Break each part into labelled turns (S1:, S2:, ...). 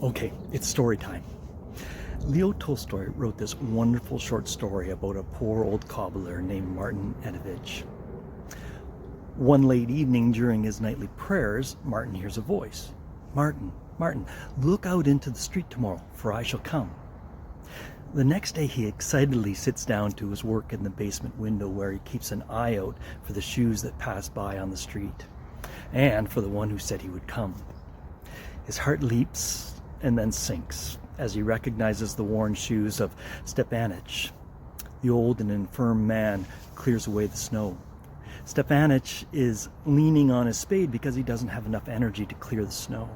S1: Okay, it's story time. Leo Tolstoy wrote this wonderful short story about a poor old cobbler named Martin Edovich. One late evening during his nightly prayers, Martin hears a voice. "Martin, Martin, look out into the street tomorrow, for I shall come." The next day he excitedly sits down to his work in the basement window where he keeps an eye out for the shoes that pass by on the street, and for the one who said he would come. His heart leaps and then sinks as he recognizes the worn shoes of Stepanich. The old and infirm man clears away the snow. Stepanich is leaning on his spade because he doesn't have enough energy to clear the snow.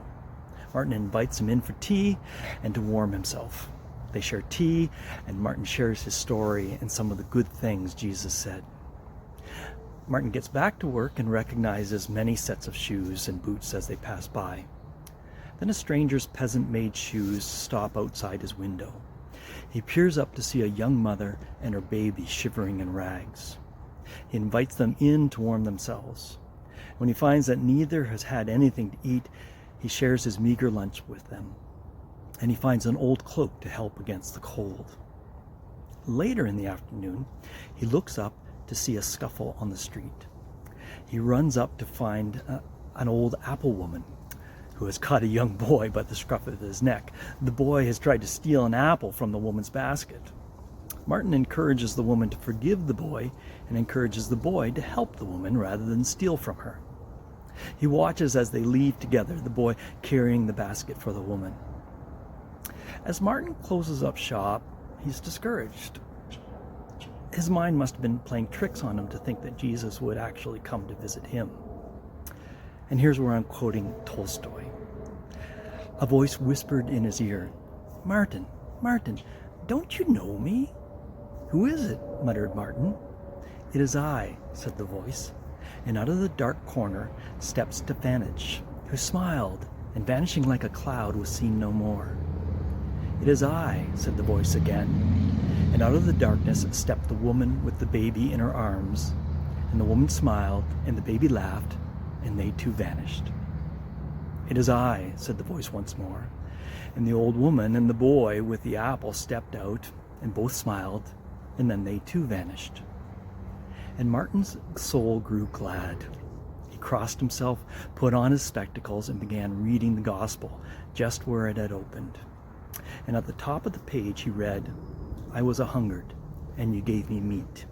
S1: Martin invites him in for tea and to warm himself. They share tea, and Martin shares his story and some of the good things Jesus said. Martin gets back to work and recognizes many sets of shoes and boots as they pass by. Then a stranger's peasant-made shoes stop outside his window. He peers up to see a young mother and her baby shivering in rags. He invites them in to warm themselves. When he finds that neither has had anything to eat, he shares his meager lunch with them. And he finds an old cloak to help against the cold. Later in the afternoon, he looks up to see a scuffle on the street. He runs up to find an old apple woman who has caught a young boy by the scruff of his neck. The boy has tried to steal an apple from the woman's basket. Martin encourages the woman to forgive the boy and encourages the boy to help the woman rather than steal from her. He watches as they leave together, the boy carrying the basket for the woman. As Martin closes up shop, he's discouraged. His mind must have been playing tricks on him to think that Jesus would actually come to visit him. And here's where I'm quoting Tolstoy. A voice whispered in his ear, "Martin, Martin, don't you know me?" "Who is it?" muttered Martin. "It is I," said the voice, and out of the dark corner stepped Stepanich, who smiled, and vanishing like a cloud was seen no more. "It is I," said the voice again, and out of the darkness stepped the woman with the baby in her arms, and the woman smiled, and the baby laughed, and they too vanished. "It is I," said the voice once more, and the old woman and the boy with the apple stepped out, and both smiled, and then they too vanished. And Martin's soul grew glad. He crossed himself, put on his spectacles, and began reading the gospel just where it had opened. And at the top of the page he read, "I was a hungered, and you gave me meat.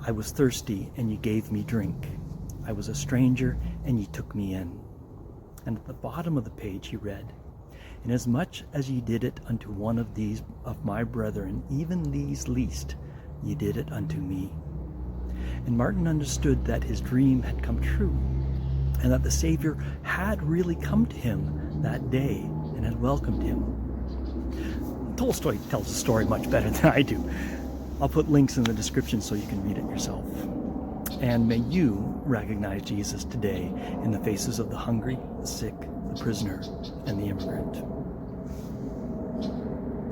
S1: I was thirsty, and you gave me drink. I was a stranger, and ye took me in." And at the bottom of the page he read, "Inasmuch as ye did it unto one of these of my brethren, even these least, ye did it unto me." And Martin understood that his dream had come true, and that the Savior had really come to him that day and had welcomed him. Tolstoy tells the story much better than I do. I'll put links in the description so you can read it yourself. And may you recognize Jesus today in the faces of the hungry, the sick, the prisoner, and the immigrant.